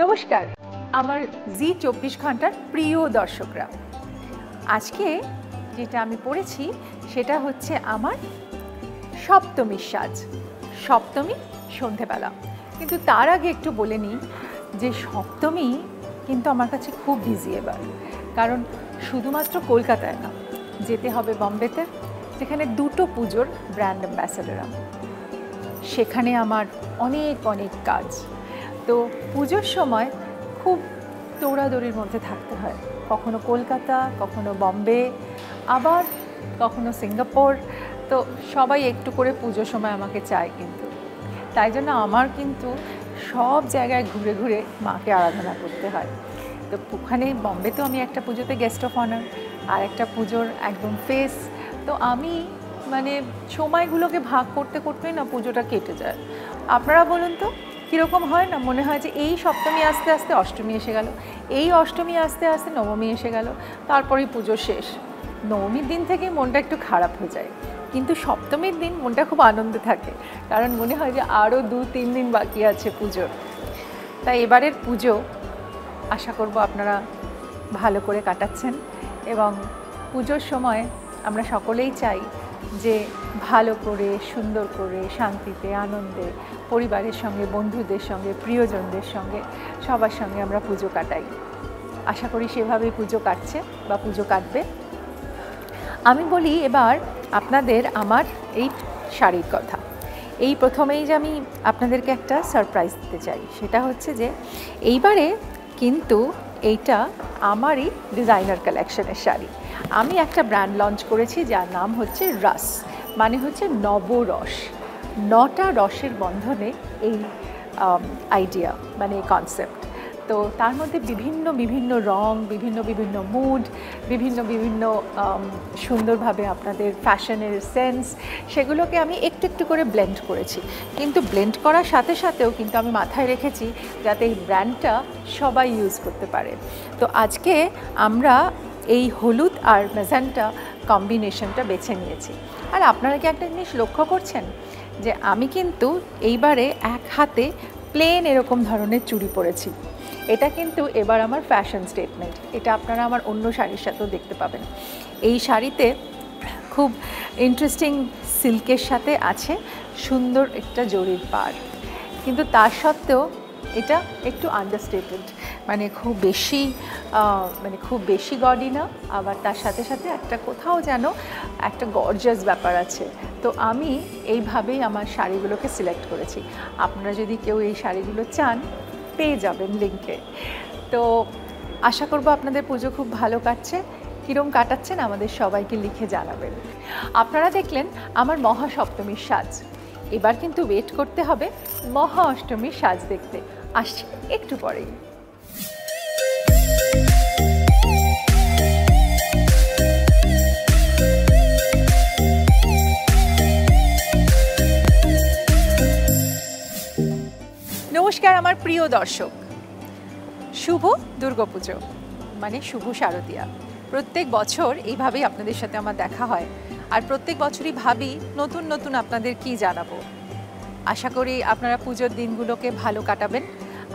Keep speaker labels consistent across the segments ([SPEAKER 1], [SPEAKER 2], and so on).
[SPEAKER 1] নমস্কার আমার জি24 ঘন্টার প্রিয় দর্শকরা, আজকে যেটা আমি পড়েছি সেটা হচ্ছে আমার সপ্তমীর সাজ। সপ্তমী সন্ধেবেলা, কিন্তু তার আগে একটু বলে নিই যে সপ্তমী কিন্তু আমার কাছে খুব বিজি এবার, কারণ শুধুমাত্র কলকাতায় না, যেতে হবে বম্বেতে, যেখানে দুটো পুজোর ব্র্যান্ড অ্যাম্বাসেডর আমি। সেখানে আমার অনেক অনেক কাজ। তো পুজোর সময় খুব দৌড়াদৌড়ির মধ্যে থাকতে হয়, কখনো কলকাতা, কখনো বম্বে, আবার কখনো সিঙ্গাপুর। তো সবাই একটু করে পুজোর সময় আমাকে চায়, কিন্তু তাই জন্য আমার কিন্তু সব জায়গায় ঘুরে ঘুরে মাকে আরাধনা করতে হয়। তো ওখানে বম্বেতেও আমি একটা পুজোতে গেস্ট অফ অনার, আর একটা পুজোর একদম ফেস। তো আমি মানে সময়গুলোকে ভাগ করতে করতেই না পুজোটা কেটে যায়। আপনারা বলুন তো কীরকম হয় না? মনে হয় যে এই সপ্তমী আস্তে আস্তে অষ্টমী এসে গেল, এই অষ্টমী আস্তে আস্তে নবমী এসে গেল, তারপরেই পুজো শেষ। নবমীর দিন থেকে মনটা একটু খারাপ হয়ে যায়, কিন্তু সপ্তমীর দিন মনটা খুব আনন্দে থাকে, কারণ মনে হয় যে আরও 2-3 দিন বাকি আছে পুজোর। তাই এবারের পুজো আশা করব আপনারা ভালো করে কাটাচ্ছেন, এবং পুজোর সময় আমরা সকলেই চাই যে ভালো করে, সুন্দর করে, শান্তিতে, আনন্দে, পরিবারের সঙ্গে, বন্ধুদের সঙ্গে, প্রিয়জনদের সঙ্গে, সবার সঙ্গে আমরা পুজো কাটাই। আশা করি সেভাবেই পুজো কাটছে বা পুজো কাটবে। আমি বলি এবার আপনাদের আমার এই শাড়ির কথা। এই প্রথমেই যে আমি আপনাদেরকে একটা সারপ্রাইজ দিতে চাই, সেটা হচ্ছে যে এইবারে কিন্তু এইটা আমারই ডিজাইনার কালেকশনের শাড়ি। আমি একটা ব্র্যান্ড লঞ্চ করেছি যার নাম হচ্ছে রাস, মানে হচ্ছে নবরস। 9টা রসের বন্ধনে এই আইডিয়া, মানে এই কনসেপ্ট। তো তার মধ্যে বিভিন্ন বিভিন্ন রং, বিভিন্ন বিভিন্ন মুড, বিভিন্ন বিভিন্ন সুন্দরভাবে আপনাদের ফ্যাশনের সেন্স, সেগুলোকে আমি একটু একটু করে ব্লেন্ড করেছি। কিন্তু ব্লেন্ড করার সাথে সাথেও কিন্তু আমি মাথায় রেখেছি যাতে এই ব্র্যান্ডটা সবাই ইউজ করতে পারে। তো আজকে আমরা এই হলুদ আর ম্যাজেন্টা কম্বিনেশনটা বেছে নিয়েছি। আর আপনারা কি একটা জিনিস লক্ষ্য করছেন যে আমি কিন্তু এইবারে এক হাতে প্লেন এরকম ধরনের চুড়ি পরেছি। এটা কিন্তু এবার আমার ফ্যাশন স্টেটমেন্ট। এটা আপনারা আমার অন্য শাড়ির সাথেও দেখতে পাবেন। এই শাড়িতে খুব ইন্টারেস্টিং সিল্কের সাথে আছে সুন্দর একটা জরির পাড়, কিন্তু তার সত্ত্বেও এটা একটু আন্ডারস্টেটেড, মানে খুব বেশি গডি না, আবার তার সাথে সাথে একটা কোথাও যেন একটা গর্জাস ব্যাপার আছে। তো আমি এইভাবেই আমার শাড়িগুলোকে সিলেক্ট করেছি। আপনারা যদি কেউ এই শাড়িগুলো চান পেয়ে যাবেন লিঙ্কে। তো আশা করব আপনাদের পুজো খুব ভালো কাটছে। কীরকম কাটাচ্ছেন আমাদের সবাইকে লিখে জানাবেন। আপনারা দেখলেন আমার মহাসপ্তমীর সাজ, এবার কিন্তু ওয়েট করতে হবে মহা অষ্টমীর সাজ দেখতে। আসছি একটু পরেই। নমস্কার আমার প্রিয় দর্শক, শুভ দুর্গাপুজো, মানে শুভ শারদীয়া। প্রত্যেক বছর এইভাবেই আপনাদের সাথে আমার দেখা হয়, আর প্রত্যেক বছরই ভাবি নতুন নতুন আপনাদের কি জানাবো। আশা করি আপনারা পুজোর দিনগুলোকে ভালো কাটাবেন।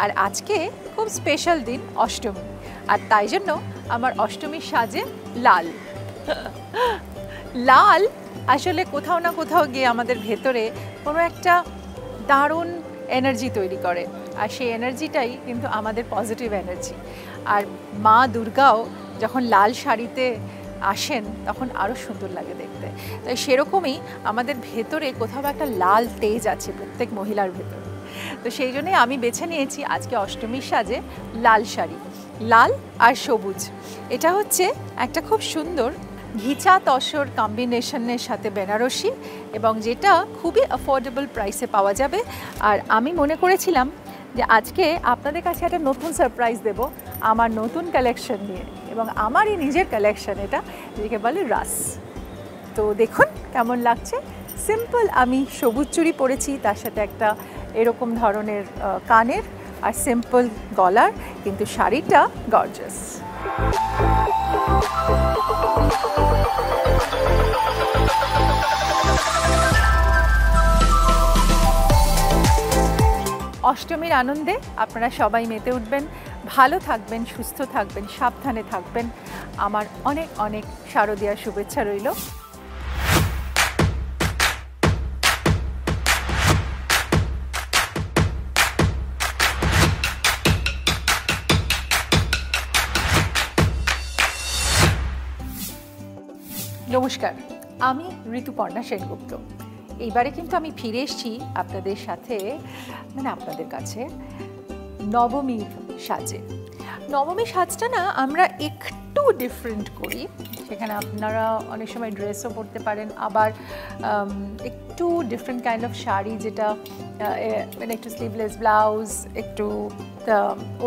[SPEAKER 1] আর আজকে খুব স্পেশাল দিন, অষ্টমী, আর তাই জন্য আমার অষ্টমীর সাজে লাল। লাল আসলে কোথাও না কোথাও গিয়ে আমাদের ভেতরে কোনো একটা দারুণ এনার্জি তৈরি করে, আর সেই এনার্জিটাই কিন্তু আমাদের পজিটিভ এনার্জি। আর মা দুর্গাও যখন লাল শাড়িতে আসেন তখন আরও সুন্দর লাগে দেখতে। তাই সেরকমই আমাদের ভেতরে কোথাও একটা লাল তেজ আছে প্রত্যেক মহিলার ভেতরে। তো সেই জন্যই আমি বেছে নিয়েছি আজকে অষ্টমীর সাজে লাল শাড়ি, লাল আর সবুজ। এটা হচ্ছে একটা খুব সুন্দর ঘিচা তসর কম্বিনেশনের সাথে বেনারসি, এবং যেটা খুবই অ্যাফোর্ডেবল প্রাইসে পাওয়া যাবে। আর আমি মনে করেছিলাম যে আজকে আপনাদের কাছে একটা নতুন সারপ্রাইজ দেব আমার নতুন কালেকশন নিয়ে, এবং আমারই নিজের কালেকশন এটা, যেটাকে বলে রাস। তো দেখুন কেমন লাগছে। সিম্পল আমি সবুজ চুড়ি পরেছি, তার সাথে একটা এরকম ধরনের কানের, আর সিম্পল গলার, কিন্তু শাড়িটা গর্জাস। অষ্টমীর আনন্দে আপনারা সবাই মেতে উঠবেন, ভালো থাকবেন, সুস্থ থাকবেন, সাবধানে থাকবেন। আমার অনেক অনেক শারদীয়ার শুভেচ্ছা রইল। নমস্কার, আমি ঋতুপর্ণা সেনগুপ্ত। এইবারে কিন্তু আমি ফিরে এসেছি আপনাদের সাথে, মানে আপনাদের কাছে নবমীর সাজে। নবমী সাজটা না আমরা একটু ডিফারেন্ট করি, সেখানে আপনারা অনেক সময় ড্রেসও পরতে পারেন, আবার একটু ডিফারেন্ট কাইন্ড অফ শাড়ি, যেটা মানে একটু স্লিভলেস ব্লাউজ, একটু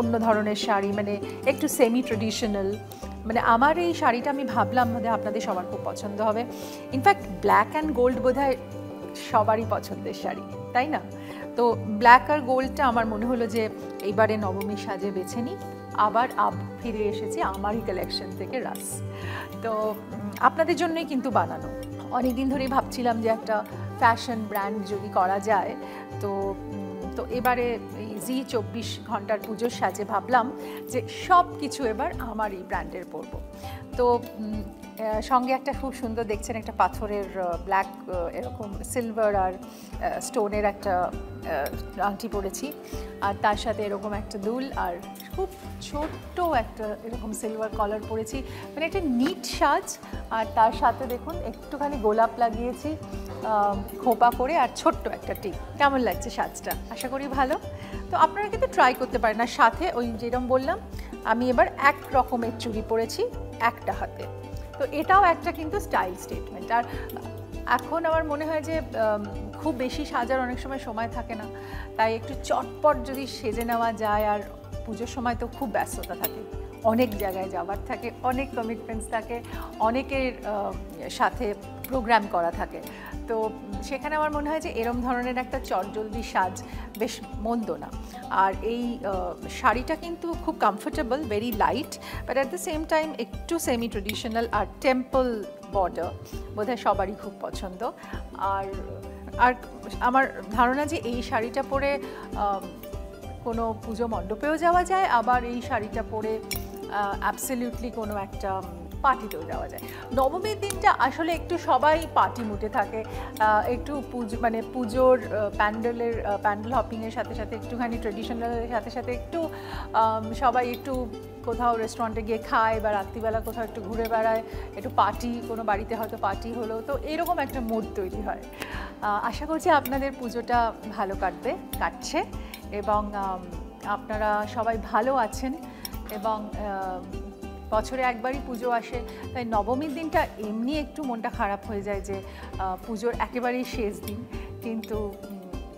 [SPEAKER 1] অন্য ধরনের শাড়ি, মানে একটু সেমি ট্রেডিশনাল। মানে আমার এই শাড়িটা আমি ভাবলাম বোধহয় আপনাদের সবার খুব পছন্দ হবে। ইনফ্যাক্ট ব্ল্যাক অ্যান্ড গোল্ড বোধহয় সবারই পছন্দের শাড়ি, তাই না? তো ব্ল্যাক আর গোল্ডটা আমার মনে হলো যে এইবারে নবমীর সাজে বেছে নিই। আবার ফিরে এসেছি আমারই কালেকশন থেকে রাস। তো আপনাদের জন্যই কিন্তু বানানো। অনেক দিন ধরেই ভাবছিলাম যে একটা ফ্যাশন ব্র্যান্ড যদি করা যায়, তো এবারে এই জি24 ঘন্টার পুজোর সাজে ভাবলাম যে সব কিছু এবার আমার এই ব্র্যান্ডের পরব। তো সঙ্গে একটা খুব সুন্দর দেখছেন একটা পাথরের ব্ল্যাক এরকম সিলভার আর স্টোনের একটা আংটি পরেছি, আর তার সাথে এরকম একটা দুল, আর খুব ছোট্ট একটা এরকম সিলভার কলার পরেছি। মানে একটা নিট সাজ, আর তার সাথে দেখুন একটুখানি গোলাপ লাগিয়েছি খোপা করে, আর ছোট্ট একটা টিপ। কেমন লাগছে সাজটা? আশা করি ভালো। তো আপনারা কিন্তু ট্রাই করতে পারেন। আর সাথে ওই যেরকম বললাম, আমি এবার এক রকমের চুড়ি পরেছি একটা হাতে। তো এটাও একটা কিন্তু স্টাইল স্টেটমেন্ট। আর এখন আমার মনে হয় যে খুব বেশি সাজার অনেক সময় থাকে না, তাই একটু চটপট যদি সেজে নেওয়া যায়। আর পুজোর সময় তো খুব ব্যস্ততা থাকে, অনেক জায়গায় যাওয়ার থাকে, অনেক কমিটমেন্টস থাকে, অনেকের সাথে প্রোগ্রাম করা থাকে। তো সেখানে আমার মনে হয় যে এরম ধরনের একটা চটজলদি সাজ বেশ মন্দ না। আর এই শাড়িটা কিন্তু খুব comfortable, very light, but at the same time একটু সেমি ট্রেডিশনাল, আর টেম্পল বর্ডার বোধহয় সবারই খুব পছন্দ। আর আমার ধারণা যে এই শাড়িটা পরে কোনো পুজো মণ্ডপেও যাওয়া যায়, আবার এই শাড়িটা পরে অ্যাবসলিউটলি কোনো একটা পার্টিতেও যাওয়া যায়। নবমীর দিনটা আসলে একটু সবাই পার্টি মুডে থাকে, একটু মানে পুজোর প্যান্ডেল হপিংয়ের সাথে সাথে একটুখানি ট্রেডিশনালের সাথে সাথে একটু সবাই একটু কোথাও রেস্টুরেন্টে গিয়ে খায়, বা রাত্রিবেলা কোথাও একটু ঘুরে বেড়ায়, একটু পার্টি, কোনো বাড়িতে হয়তো পার্টি হলো, তো এরকম একটা মুড তৈরি হয়। আশা করছি আপনাদের পুজোটা ভালো কাটছে, এবং আপনারা সবাই ভালো আছেন। এবং বছরে একবারই পুজো আসে, তাই নবমীর দিনটা এমনি একটু মনটা খারাপ হয়ে যায় যে পুজোর একেবারেই শেষ দিন। কিন্তু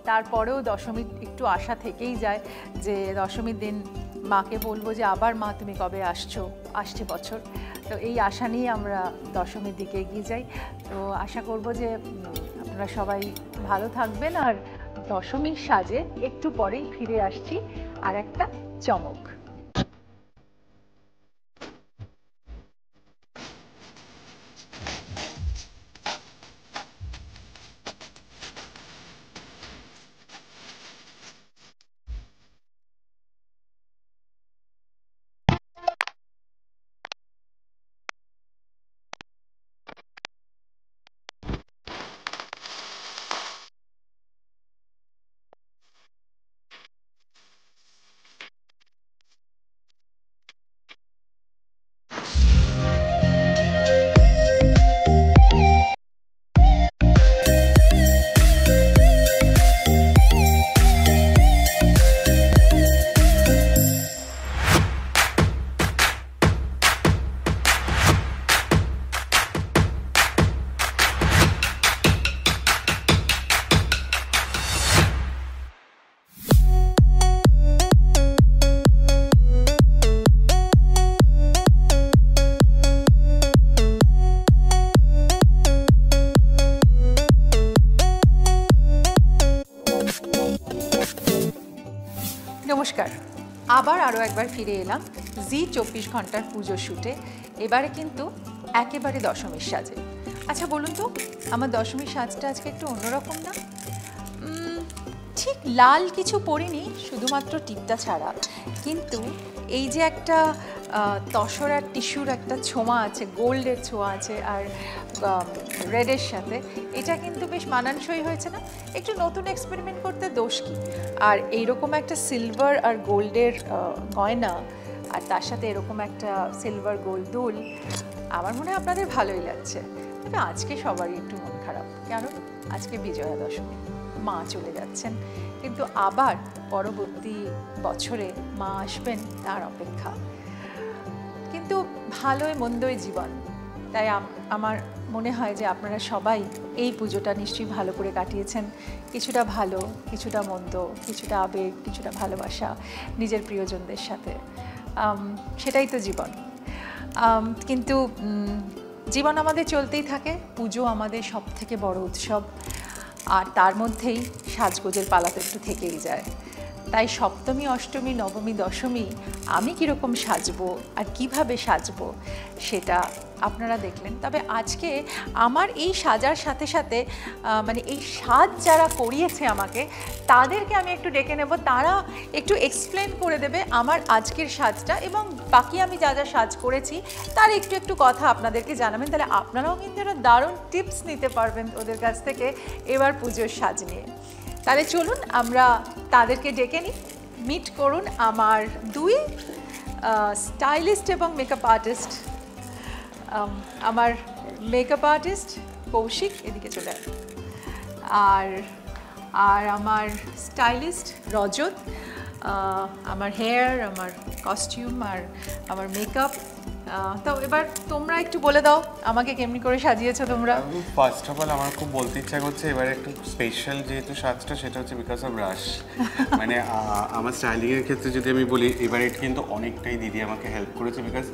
[SPEAKER 1] তারপরেও দশমীর একটু আশা থেকেই যায় যে দশমীর দিন মাকে বলবো যে আবার মা তুমি কবে আসছে বছর। তো এই আশা নিয়ে আমরা দশমীর দিকে এগিয়ে যাই। তো আশা করব যে আপনারা সবাই ভালো থাকবেন। আর দশমীর সাজে একটু পরেই ফিরে আসছি আর একটা চমক। নমস্কার, আবার আরও একবার ফিরে এলাম জি24 ঘন্টার পুজো শ্যুটে। এবারে কিন্তু একেবারে দশমীর সাজে। আচ্ছা বলুন তো, আমার দশমীর সাজটা আজকে একটু অন্যরকম না? ঠিক লাল কিছু পরিনি, শুধুমাত্র টিপটা ছাড়া, কিন্তু এই যে একটা তসর আর টিস্যুর একটা ছোঁয়া আছে, গোল্ডের ছোঁয়া আছে আর রেডের সাথে, এটা কিন্তু বেশ মানানসই হয়েছে না? একটু নতুন এক্সপেরিমেন্ট করতে দোষ কি? আর এইরকম একটা সিলভার আর গোল্ডের গয়না, আর তার সাথে এরকম একটা সিলভার গোল্ড দুল, আমার মনে হয় আপনাদের ভালোই লাগছে। তবে আজকে সবারই একটু মন খারাপ, কেন? আজকে বিজয়া দশমী, মা চলে যাচ্ছেন, কিন্তু আবার পরবর্তী বছরে মা আসবেন তার অপেক্ষা। কিন্তু ভালোই মন্দই জীবন, তাই আমার মনে হয় যে আপনারা সবাই এই পুজোটা নিশ্চয়ই ভালো করে কাটিয়েছেন। কিছুটা ভালো, কিছুটা মন্দ, কিছুটা আবেগ, কিছুটা ভালোবাসা নিজের প্রিয়জনদের সাথে, সেটাই তো জীবন। কিন্তু জীবন আমাদের চলতেই থাকে, পুজো আমাদের সব থেকে বড় উৎসব, আর তার মধ্যেই সাজগোজের পালা তো একটু থেকেই যায়। তাই সপ্তমী, অষ্টমী, নবমী, দশমী আমি কীরকম সাজবো আর কিভাবে সাজবো সেটা আপনারা দেখলেন। তবে আজকে আমার এই সাজার সাথে সাথে মানে এই সাজ যারা করিয়েছে আমাকে, তাদেরকে আমি একটু ডেকে নেব, তারা একটু এক্সপ্লেন করে দেবে আমার আজকের সাজটা, এবং বাকি আমি যা যা সাজ করেছি তার একটু একটু কথা আপনাদেরকে জানাবেন। তাহলে আপনারাও কিন্তু একটা দারুণ টিপস নিতে পারবেন ওদের কাছ থেকে এবার পুজোর সাজ নিয়ে। তাহলে চলুন আমরা তাদেরকে ডেকে নিই। মিট করুন আমার দুই স্টাইলিস্ট এবং মেকআপ আর্টিস্ট। আমার মেকআপ আর্টিস্ট কৌশিক, এদিকে চলে আর আমার স্টাইলিস্ট রজত, আমার হেয়ার, আমার কস্টিউম আর আমার মেকআপ। তো এবার তোমরা একটু বলে দাও আমাকে কেমনি করে সাজিয়েছো তোমরা।
[SPEAKER 2] ফার্স্ট অফ অল আমার খুব বলতে ইচ্ছা করছে এবার একটু স্পেশাল যেহেতু সাজটা, সেটা হচ্ছে বিকজ অফ রাশ। মানে আমার স্টাইলিংয়ের ক্ষেত্রে যদি আমি বলি, এবার এটা কিন্তু অনেকটাই দিদি আমাকে হেল্প করেছে। বিকজ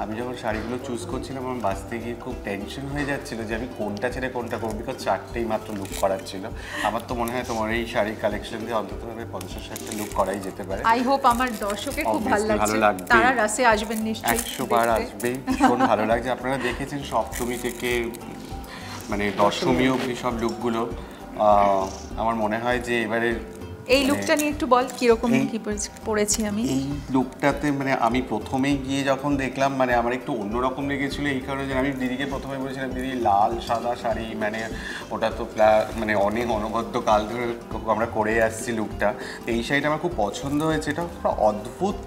[SPEAKER 2] আমি যখন শাড়িগুলো চুজ করছিলাম, আমার বাঁচতে গিয়ে খুব টেনশন হয়ে যাচ্ছিলো যে আমি কোনটা ছেড়ে কোনটা করবো, বিকজ চারটেই মাত্র লুক করার ছিল। আমার তো মনে হয় তোমার এই শাড়ির কালেকশন দিয়ে অন্ততভাবে 50-60টা লুক করাই যেতে পারে।
[SPEAKER 1] আই হোপ আমার দর্শকের খুব ভালো লাগছে, তারা রাসে আসবেন নিশ্চয়ই,
[SPEAKER 2] 100 বার আসবেই। ভীষণ ভালো লাগছে। আপনারা দেখেছেন সপ্তমী থেকে মানে দশমী অবধি সব লুকগুলো। আমার মনে হয় যে এবারে
[SPEAKER 1] এই লুকটা নিয়ে একটু বল কিরকম কি পরেছি আমি।
[SPEAKER 2] এই লুকটাতে মানে আমি প্রথমেই গিয়ে যখন দেখলাম, মানে আমার একটু অন্যরকম লেগেছিলো এই কারণে যে আমি দিদিকে প্রথমে বলেছিলাম, দিদি লাল সাদা শাড়ি, মানে ওটা তো মানে অনেক অনবদ্য কাল ধরে আমরা করে আসছি লুকটা। এই শাড়িটা আমার খুব পছন্দ হয়েছে। এটা একটা অদ্ভুত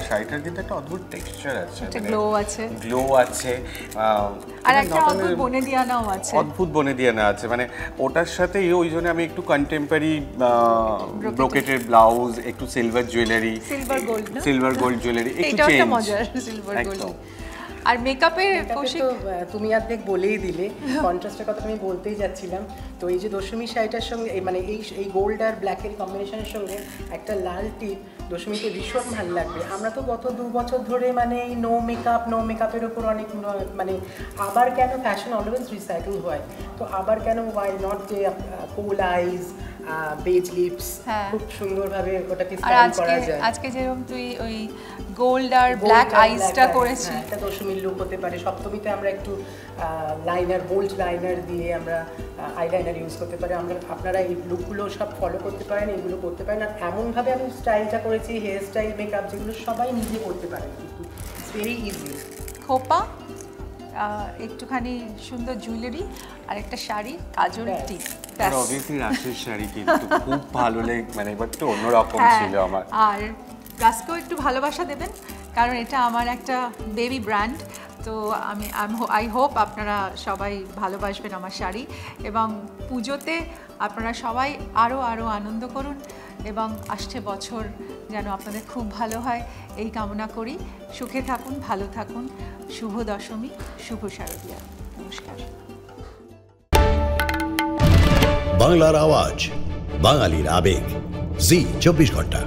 [SPEAKER 2] শাড়িটার কিন্তু একটা অদ্ভুত টেক্সচার আছে, গ্লো আছে,
[SPEAKER 1] আর একটা অদ্ভুত বনেদিয়ানাও আছে,
[SPEAKER 2] অদ্ভুত বনেদিয়ানা আছে। মানে ওটার সাথে ওই জন্য আমি একটু কন্টেম্পোরারি ব্রোকেটের ব্লাউজ, একটু silver jewellery, silver gold jewellery, একটু চেঞ্জ,
[SPEAKER 1] মজার সিলভার গোল্ড। আর মেকআপের কৌশিক
[SPEAKER 3] তুমি অর্ধেক বলেই দিলে, কন্ট্রাস্টের কথা আমি বলতেই যাচ্ছিলাম। তো এই যে দশমী শাড়িটার সঙ্গে মানে এই গোল্ড আর ব্ল্যাকের কম্বিনেশনের সঙ্গে একটা লাল টিপ দশমীতে ভীষণ ভালো লাগবে। আমরা তো গত 2 বছর ধরে মানে এই নো মেকআপের ওপর অনেক মানে আবার কেন ফ্যাশন অলওয়েজ রিসাইকেল হয়, তো আবার কেন ওয়াই নট যে কোল আইজ, বেজ লিপস, খুব সুন্দরভাবে ওটাকে স্টাইল করা যায়।
[SPEAKER 1] আজকে যেরকম তুই ওই গোল্ড আর ব্ল্যাক আইসটা করেছিস,
[SPEAKER 3] এটা দশমীর লুক হতে পারে। সপ্তমীতে আমরা একটু লাইনার, বোল্ড লাইনার দিয়ে আমরা আইলাইনার ইউজ করতে পারি। আপনারা এই লুকগুলো সব ফলো করতে পারেন, এগুলো করতে পারেন। আর এমনভাবে আমি স্টাইলটা করেছি, হেয়ার স্টাইল, মেকআপ, যেগুলো সবাই নিজে করতে পারেন, কিন্তু ইটস ভেরি ইজি।
[SPEAKER 1] খোপা, একটুখানি সুন্দর জুয়েলারি আর একটা শাড়ি, কাজল, টিপ,
[SPEAKER 2] আর অবভিয়াসলি রাশের শাড়ি কিন্তু খুব ভালো লাগে, মানে এবার তো অন্যরকম ছিল আমার।
[SPEAKER 1] আর রাসকেও একটু ভালোবাসা দেবেন, কারণ এটা আমার একটা বেবি ব্র্যান্ড। তো আই হোপ আপনারা সবাই ভালোবাসবেন আমার শাড়ি, এবং পুজোতে আপনারা সবাই আরও আনন্দ করুন, এবং আসছে বছর যেন আপনাদের খুব ভালো হয় এই কামনা করি। সুখে থাকুন, ভালো থাকুন। শুভ দশমী, শুভ শারদীয়া। নমস্কার।
[SPEAKER 4] বাংলার আওয়াজ, বাঙালির আবেগ, জি 24 ঘন্টা।